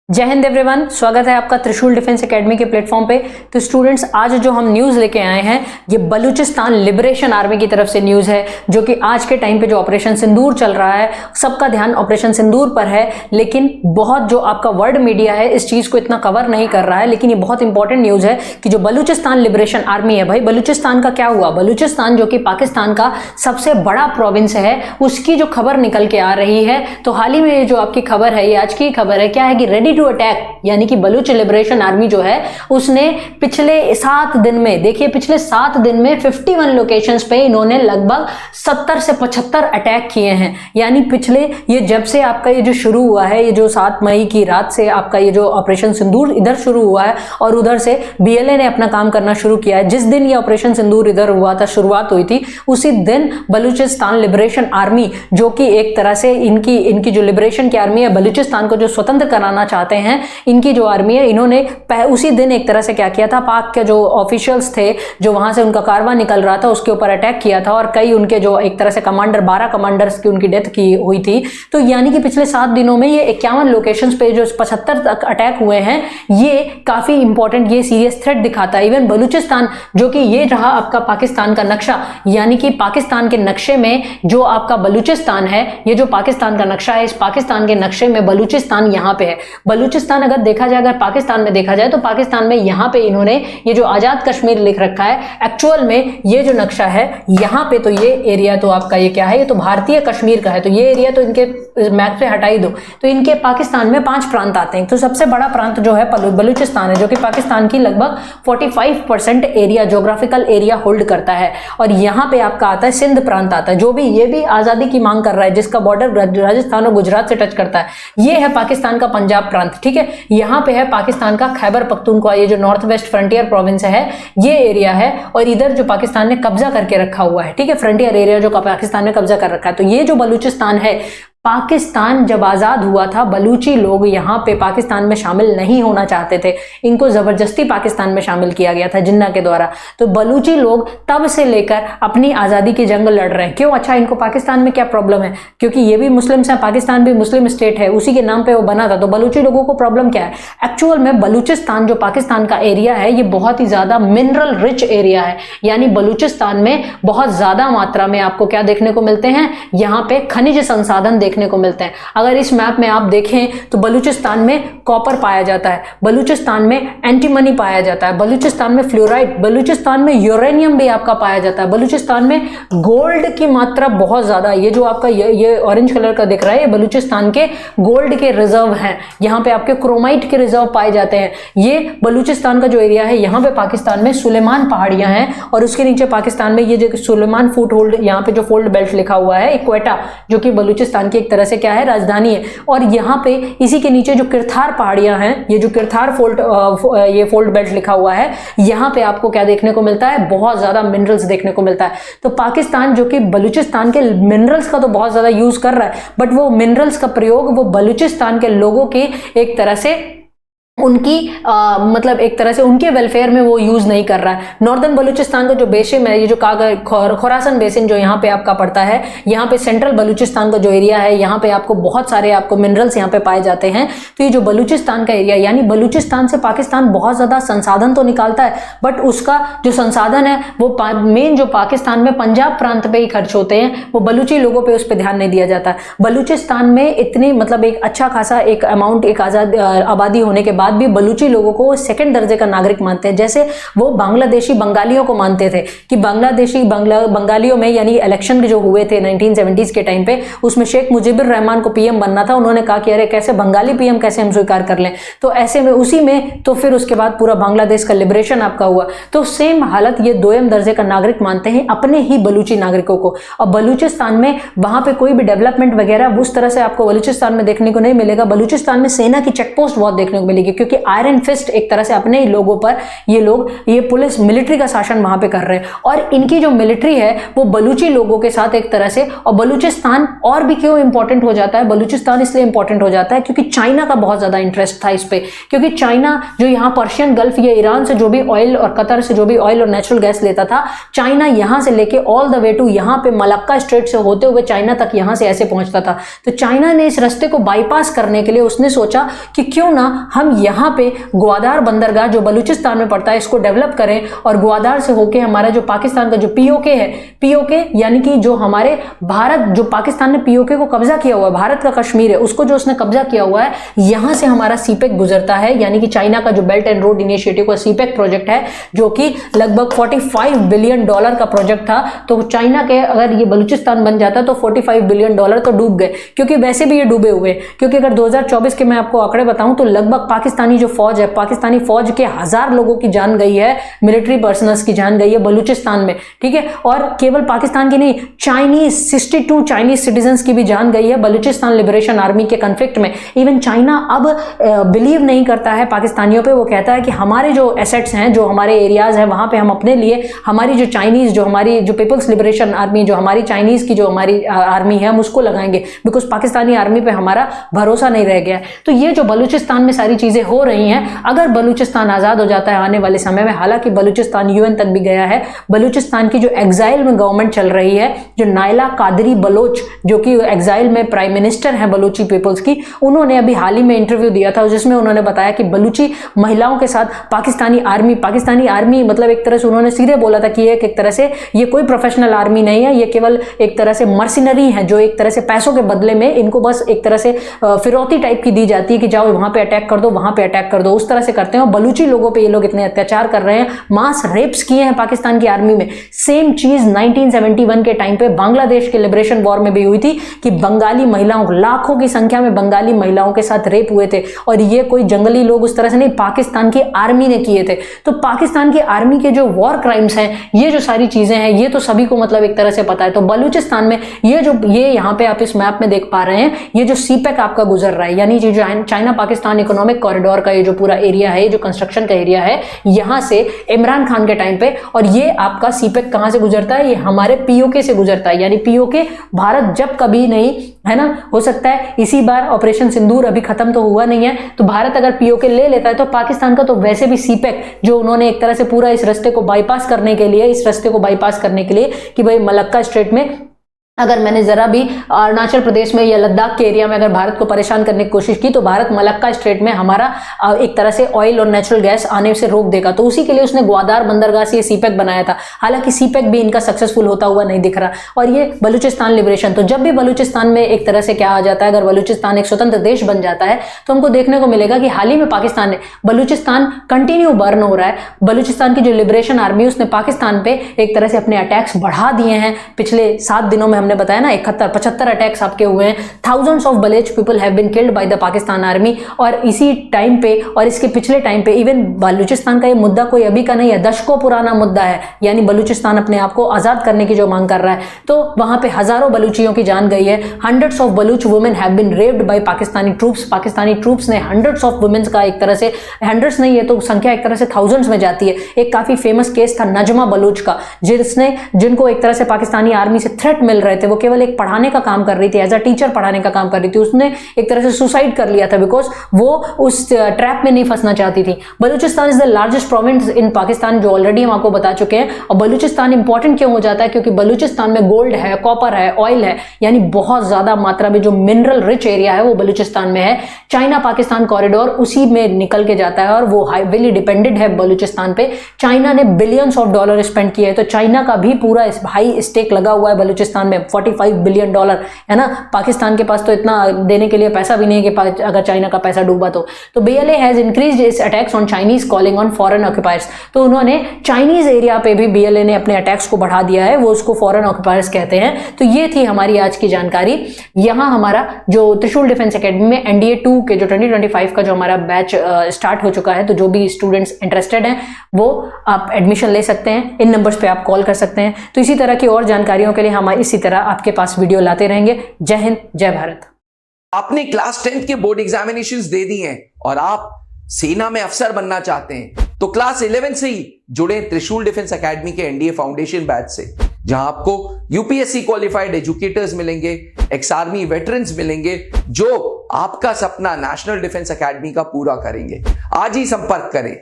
जय हिंद एवरीवन, स्वागत है आपका त्रिशूल डिफेंस एकेडमी के प्लेटफॉर्म पे। तो स्टूडेंट्स, आज जो हम न्यूज़ लेके आए हैं ये बलूचिस्तान लिबरेशन आर्मी की तरफ से न्यूज़ है, जो कि आज के टाइम पे जो ऑपरेशन सिंदूर चल रहा है, सबका ध्यान ऑपरेशन सिंदूर पर है, लेकिन बहुत जो आपका वर्ल्ड मीडिया है इस चीज़ को इतना कवर नहीं कर रहा है। लेकिन ये बहुत इंपॉर्टेंट न्यूज़ है कि जो बलूचिस्तान लिबरेशन आर्मी है, भाई बलूचिस्तान का क्या हुआ। बलूचिस्तान जो कि पाकिस्तान का सबसे बड़ा प्रोविंस है, उसकी जो खबर निकल के आ रही है, तो हाल ही में जो आपकी खबर है, ये आज की खबर है, क्या है कि रेडी टू अटैक, यानी कि बलूच लिबरेशन आर्मी जो है उसने पिछले 7 दिन में, देखिए पिछले 7 दिन में 51 लोकेशंस पे इन्होंने लगभग 70 से 75 अटैक किए हैं। यानी पिछले ये जब से आपका ये जो शुरू हुआ है, ये जो 7 मई की रात से आपका ये जो ऑपरेशन सिंदूर इधर शुरू हुआ है और उधर से बीएलए ने अपना काम करना शुरू किया है। जिस दिन ये ऑपरेशन सिंदूर इधर हुआ था, शुरुआत हुई थी, उसी दिन बलूचिस्तान लिबरेशन आर्मी, जो कि एक तरह से इनकी जो लिबरेशन की आर्मी है, बलूचिस्तान को जो स्वतंत्र कराना चाहते हैं, इनकी जो आर्मी है, इन्होंने उसी दिन एक तरह से क्या किया था, पाक के जो ऑफिशियल्स थे, जो वहां से उनका कारवां निकल रहा था, उसके ऊपर अटैक किया था और कई उनके जो एक तरह से कमांडर, 12 कमांडर्स की उनकी डेथ की हुई थी। तो यानी कि पिछले 7 दिनों में ये 51 लोकेशंस पे जो 75 तक अटैक हुए हैं, ये काफी इंपॉर्टेंट, ये सीरियस थ्रेट दिखाता है। इवन बलूचिस्तान, जो कि ये रहा आपका पाकिस्तान का नक्शा, यानी कि पाकिस्तान के नक्शे में जो आपका बलूचिस्तान है, ये जो पाकिस्तान का नक्शा है, इस पाकिस्तान के नक्शे में बलूचिस्तान यहाँ पे है। बलूचिस्तान अगर देखा जाए, अगर पाकिस्तान में देखा जाए, तो पाकिस्तान में यहाँ पे इन्होंने ये जो आजाद कश्मीर लिख रखा है, एक्चुअल में ये जो नक्शा है यहाँ पे, तो ये एरिया तो आपका ये क्या है, ये तो भारतीय कश्मीर का है। तो ये एरिया तो इनके मैप से हटा ही दो, तो इनके पाकिस्तान में 5 प्रांत आते हैं। तो सबसे बड़ा प्रांत जो है बलूचिस्तान है, जो कि पाकिस्तान की लगभग 45% एरिया, ज्योग्राफिकल एरिया होल्ड करता है। और यहाँ पे आपका आता है सिंध प्रांत आता है, जो भी ये भी आजादी की मांग कर रहा है, जिसका बॉर्डर राजस्थान और गुजरात से टच करता है। ये है पाकिस्तान का पंजाब प्रांत, ठीक है। यहाँ पे है पाकिस्तान का खैबर पख्तूनख्वा, ये जो नॉर्थ वेस्ट फ्रंटियर प्रोविंस है, ये एरिया है। और इधर जो पाकिस्तान ने कब्जा करके रखा हुआ है, ठीक है, फ्रंटियर एरिया जो पाकिस्तान ने कब्जा कर रखा है। तो ये जो बलूचिस्तान है, पाकिस्तान जब आज़ाद हुआ था, बलूची लोग यहाँ पे पाकिस्तान में शामिल नहीं होना चाहते थे, इनको ज़बरदस्ती पाकिस्तान में शामिल किया गया था जिन्ना के द्वारा। तो बलूची लोग तब से लेकर अपनी आज़ादी की जंग लड़ रहे हैं। क्यों? अच्छा, इनको पाकिस्तान में क्या प्रॉब्लम है? क्योंकि ये भी मुस्लिम्स हैं, पाकिस्तान भी मुस्लिम स्टेट है, उसी के नाम पर वो बना था। तो बलूची लोगों को प्रॉब्लम क्या है? एक्चुअल में बलूचिस्तान जो पाकिस्तान का एरिया है, ये बहुत ही ज़्यादा मिनरल रिच एरिया है। यानी बलूचिस्तान में बहुत ज़्यादा मात्रा में आपको क्या देखने को मिलते हैं, यहाँ पे खनिज संसाधन देखने को मिलते हैं। अगर इस मैप में आप देखें तो बलूचिस्तान में कॉपर पाया जाता है, बलूचिस्तान में एंटीमनी पाया जाता है, बलूचिस्तान में फ्लोराइड, बलूचिस्तान में यूरेनियम भी आपका पाया जाता है, बलूचिस्तान में गोल्ड की मात्रा बहुत ज्यादा। ये जो आपका ये ऑरेंज कलर का दिख रहा है, ये बलूचिस्तान के गोल्ड के रिजर्व हैं। यहाँ पे आपके क्रोमाइट के रिजर्व पाए जाते हैं। ये बलूचिस्तान का जो एरिया है, यहाँ पे पाकिस्तान में सुलेमान पहाड़ियां हैं और उसके नीचे पाकिस्तान में ये जो सुलेमान फूट होल्ड, यहाँ पे जो फोल्ड बेल्ट लिखा हुआ है, क्वेटा, जो कि बलूचिस्तान की एक तरह से क्या है, राजधानी है। और यहाँ पे इसी के नीचे जो किरथार पहाड़ियां हैं, ये जो किरथार ये फोल्ड बेल्ट लिखा हुआ है, यहाँ पे आपको क्या देखने को मिलता है, बहुत ज्यादा मिनरल्स देखने को मिलता है। तो पाकिस्तान जो कि बलूचिस्तान के मिनरल्स का तो बहुत ज्यादा यूज कर रहा है, बट वो मिनरल्स का प्रयोग वो बलूचिस्तान के लोगों की एक तरह से उनकी मतलब एक तरह से उनके वेलफेयर में वो यूज नहीं कर रहा है। नॉर्दर्न बलूचिस्तान का जो बेसिन है, ये जो खोरासन बेसिन जो यहाँ पे आपका पड़ता है, यहाँ पे सेंट्रल बलूचिस्तान का जो एरिया है, यहाँ पे आपको बहुत सारे आपको मिनरल्स यहाँ पे पाए जाते हैं। तो ये जो बलूचिस्तान का एरिया, यानी बलूचिस्तान से पाकिस्तान बहुत ज्यादा संसाधन तो निकालता है, बट उसका जो संसाधन है वो मेन जो पाकिस्तान में पंजाब प्रांत पे ही खर्च होते हैं, वो बलूची लोगों पे उस पर ध्यान नहीं दिया जाता। बलूचिस्तान में इतनी मतलब एक अच्छा खासा एक अमाउंट, एक आजाद आबादी होने के बाद भी बलूची लोगों को सेकंड दर्जे का नागरिक मानते हैं। जैसे वो बांग्लादेशी बंगालियों को मानते थे कि बांग्लादेशी बंगालियों में, यानी इलेक्शन जो हुए थे 1970s के टाइम पे, उसमें शेख मुजीबुर रहमान को पीएम बनना था। उन्होंने कहा कि अरे कैसे बंगाली पीएम कैसे हम स्वीकार कर लें। तो ऐसे में उसी में तो फिर उसके बाद पूरा बांग्लादेश का लिबरेशन आपका हुआ। तो सेम हालत ये दोयम दर्जे का नागरिक मानते हैं अपने ही बलूची नागरिकों को। और बलूचिस्तान में वहां पे कोई भी डेवलपमेंट वगैरह उस तरह से आपको बलूचिस्तान में देखने को नहीं मिलेगा। बलूचिस्तान में सेना की चेकपोस्ट बहुत देखने को मिलेगी। क्योंकि आयरन फिस्ट एक तरह से अपने ही लोगों पर ये पुलिस मिलिट्री का शासन वहां पे कर रहे हैं, और इनकी जो मिलिट्री है वो बलूची लोगों के साथ एक तरह से। और बलूचिस्तान और भी क्यों इंपॉर्टेंट हो जाता है, बलूचिस्तान इसलिए इंपॉर्टेंट हो जाता है क्योंकि चाइना का बहुत ज्यादा इंटरेस्ट था इस पे, क्योंकि चाइना जो यहाँ पर्शियन गल्फ या ईरान से जो भी ऑयल और कतर से जो भी ऑयल और नेचुरल गैस लेता था, चाइना यहां से लेके ऑल द वे टू यहाँ पे मलक्का स्ट्रेट से होते हुए चाइना तक यहां से ऐसे पहुंचता था। तो चाइना ने इस रास्ते को बाईपास करने के लिए उसने सोचा कि क्यों ना हम यहाँ पे ग्वादार बंदरगाह जो बलूचिस्तान में पड़ता है इसको डेवलप करें, और ग्वादार से होके हमारा जो पाकिस्तान का जो पीओके है, पीओके यानी कि जो हमारे भारत, जो पाकिस्तान ने पीओके को कब्जा किया हुआ है, भारत का कश्मीर है उसको जो उसने कब्जा किया हुआ है, यहां से हमारा सीपेक गुजरता है, यानी कि चाइना का जो बेल्ट एंड रोड इनिशिएटिव का सीपेक प्रोजेक्ट है जो कि लगभग $45 बिलियन का प्रोजेक्ट था। तो चाइना के अगर ये बलूचिस्तान बन जाता तो $45 बिलियन तो डूब गए, क्योंकि वैसे भी ये डूबे हुए, क्योंकि अगर 2024 के मैं आपको आंकड़े बताऊं तो लगभग पाकिस्तानी जो फौज है, पाकिस्तानी फौज के 1000 लोगों की जान गई है, मिलिट्री पर्सनल्स की जान गई है बलूचिस्तान में, ठीक है। और केवल पाकिस्तान की नहीं, 62 चाइनीज सिटीजन्स की भी जान गई है बलूचिस्तान लिबरेशन आर्मी के कॉन्फ्लिक्ट में। इवन चाइना अब बिलीव नहीं करता है पाकिस्तानियों पे, वो कहता है कि हमारे जो एसेट्स हैं, जो हमारे एरियाज हैं, वहां पे हम अपने लिए हमारी जो चाइनीज, जो हमारी जो पीपल्स लिबरेशन आर्मी, जो हमारी चाइनीज की जो हमारी आर्मी है, हम उसको लगाएंगे, बिकॉज पाकिस्तानी आर्मी पे हमारा भरोसा नहीं रह गया। तो ये जो बलूचिस्तान में सारी चीजें हो रही हैं, अगर बलूचिस्तान आजाद हो जाता है आने वाले समय में, हालांकि बलूचिस्तान यूएन तक भी गया है, बलूचिस्तान की जो एग्जाइल में गवर्नमेंट चल रही है, जो नायला कादरी बलोच जो कि एग्जाइल में प्राइम मिनिस्टर हैं बलूची पीपल्स की, उन्होंने अभी हाल ही में इंटरव्यू दिया था जिसमें उन्होंने बताया कि बलूची महिलाओं के साथ पाकिस्तानी आर्मी मतलब एक तरह से उन्होंने सीधे बोला था कि एक तरह से ये कोई प्रोफेशनल आर्मी नहीं है, ये केवल एक तरह से मर्सिनरी है, जो एक तरह से पैसों के बदले में इनको बस एक तरह से फिरौती टाइप की दी जाती है कि जाओ वहां पे अटैक कर दो, वहां पे अटैक कर दो, उस तरह से करते हैं। और बलूची लोगों पे ये लोग इतने अत्याचार कर रहे हैं, मास रेप्स किए हैं पाकिस्तान की आर्मी में। सेम चीज 1971 के टाइम पे बांग्लादेश के लिबरेशन वॉर में भी हुई थी कि बंगाली महिलाओं, लाखों की संख्या में बंगाली महिलाओं के साथ रेप हुए थे, और ये कोई जंगली लोग उस तरह से नहीं, पाकिस्तान की आर्मी ने किए थे। तो पाकिस्तान की आर्मी के जो वॉर क्राइम्स हैं, ये जो सारी चीजें हैं, ये तो सभी को मतलब एक तरह से पता है। तो बलूचिस्तान में ये यहाँ पे आप इस मैप में देख पा रहे हैं, ये जो सीपेक आपका गुजर रहा है, यानी जो चाइना पाकिस्तान इकोनॉमिक कॉरिडोर का ये जो पूरा एरिया है, जो कंस्ट्रक्शन का एरिया है, यहां से इमरान खान के टाइम पे, और ये आपका सीपेक कहां से गुजरता है, ये हमारे पीओके से गुजरता है। यानी पीओके भारत जब कभी नहीं है ना, हो सकता है इसी बार ऑपरेशन सिंदूर अभी खत्म तो हुआ नहीं है, तो भारत अगर पीओके ले लेता है तो पाकिस्तान का तो वैसे भी सीपेक जो उन्होंने एक तरह से पूरा इस रास्ते को बाईपास करने के लिए कि भाई मलक्का स्ट्रेट में अगर मैंने जरा भी अरुणाचल प्रदेश में या लद्दाख के एरिया में अगर भारत को परेशान करने की कोशिश की, तो भारत मलक्का स्ट्रेट में हमारा एक तरह से ऑयल और नेचुरल गैस आने से रोक देगा। तो उसी के लिए उसने ग्वादार बंदरगाह से ये सीपेक बनाया था। हालांकि सीपेक भी इनका सक्सेसफुल होता हुआ नहीं दिख रहा। और ये बलूचिस्तान लिबरेशन, तो जब भी बलूचिस्तान में एक तरह से क्या आ जाता है, अगर बलूचिस्तान एक स्वतंत्र देश बन जाता है, तो हमको देखने को मिलेगा कि हाल ही में पाकिस्तान ने, बलूचिस्तान कंटिन्यू बर्न हो रहा है। बलूचिस्तान की जो लिबरेशन आर्मी, उसने पाकिस्तान पे एक तरह से अपने अटैक्स बढ़ा दिए हैं। पिछले 7 दिनों में हमने बताया ना 71-75 अटैक्स आपके हुए हैं। Thousands of Baloch people have been killed by the Pakistan army. और इसी टाइम पे और इसके पिछले टाइम पे इवन बलूचिस्तान का ये मुद्दा कोई अभी का नहीं है, दशकों पुराना मुद्दा है। यानी बलूचिस्तान अपने आप को आजाद करने की जो मांग कर रहा है, तो वहां पे हजारों बलूचियों की जान गई है। Hundreds of Baloch women have been raped by Pakistani troops. Pakistani troops ने हंड्रेड्स ऑफ वुमेन्स का एक तरह से, हंड्रेड्स नहीं है तो संख्या एक तरह से थाउजेंड्स में जाती है। एक काफी फेमस केस था नजमा बलूच का, जिनको एक तरह से पाकिस्तानी आर्मी से थ्रेट मिल रहे थे। वो केवल एक पढ़ाने का काम कर रही थी, एज अ टीचर पढ़ाने का काम कर रही थी। उसने एक तरह से सुसाइड कर लिया था बिकॉज वो उस ट्रैप में नहीं फंसना चाहती थी। Balochistan is the largest province इन पाकिस्तान, जो ऑलरेडी हम आपको बता चुके हैं। और बलूचिस्तान इंपॉर्टेंट क्यों हो जाता है, क्योंकि बलूचिस्तान में गोल्ड है, कॉपर है, ऑयल है, यानी बहुत ज्यादा मात्रा में जो मिनरल रिच एरिया है वो बलूचिस्तान में है। चाइना पाकिस्तान कॉरिडोर उसी में निकल के जाता है और वो हाईली डिपेंडेंट है बलूचिस्तान पे। चाइना ने बिलियंस ऑफ डॉलर स्पेंड किए हैं, तो चाइना का भी पूरा हाई स्टेक लगा हुआ है बलूचिस्तान में, $45 बिलियन है ना। पाकिस्तान के पास तो इतना देने के लिए पैसा भी नहीं है कि अगर चाइना का पैसा डूबा तो BLA has increased its attacks on Chinese calling on foreign occupiers. तो उन्होंने चाइनीज एरिया पे भी BLA ने अपने अटैक्स को बढ़ा दिया है, वो उसको फॉरेन ऑक्यूपायर्स कहते हैं। तो ये थी हमारी आज की जानकारी। यहाँ हमारा जो त्रिशूल डिफेंस एकेडमी में NDA 2 के जो 2025 का जो हमारा बैच स्टार्ट हो चुका है, तो जो भी स्टूडेंट्स इंटरेस्टेड हैं वो आप एडमिशन ले सकते हैं। इन नंबर्स पे आप कॉल कर सकते हैं। तो इसी तरह की और जानकारियों के लिए हम इसी तरह आपके पास वीडियो लाते रहेंगे। जय हिंद, जय भारत। आपने क्लास 10th के बोर्ड एग्जामिनेशंस दे दिए हैं और आप सेना में अफसर बनना चाहते हैं तो क्लास 11 से ही जुड़े त्रिशूल डिफेंस एकेडमी के एनडीए फाउंडेशन बैच से, जहां आपको यूपीएससी क्वालिफाइड एजुकेटर्स मिलेंगे, एक्स आर्मी वेटरन्स मिलेंगे, जो आपका सपना नेशनल डिफेंस एकेडमी का पूरा करेंगे। आज ही संपर्क करें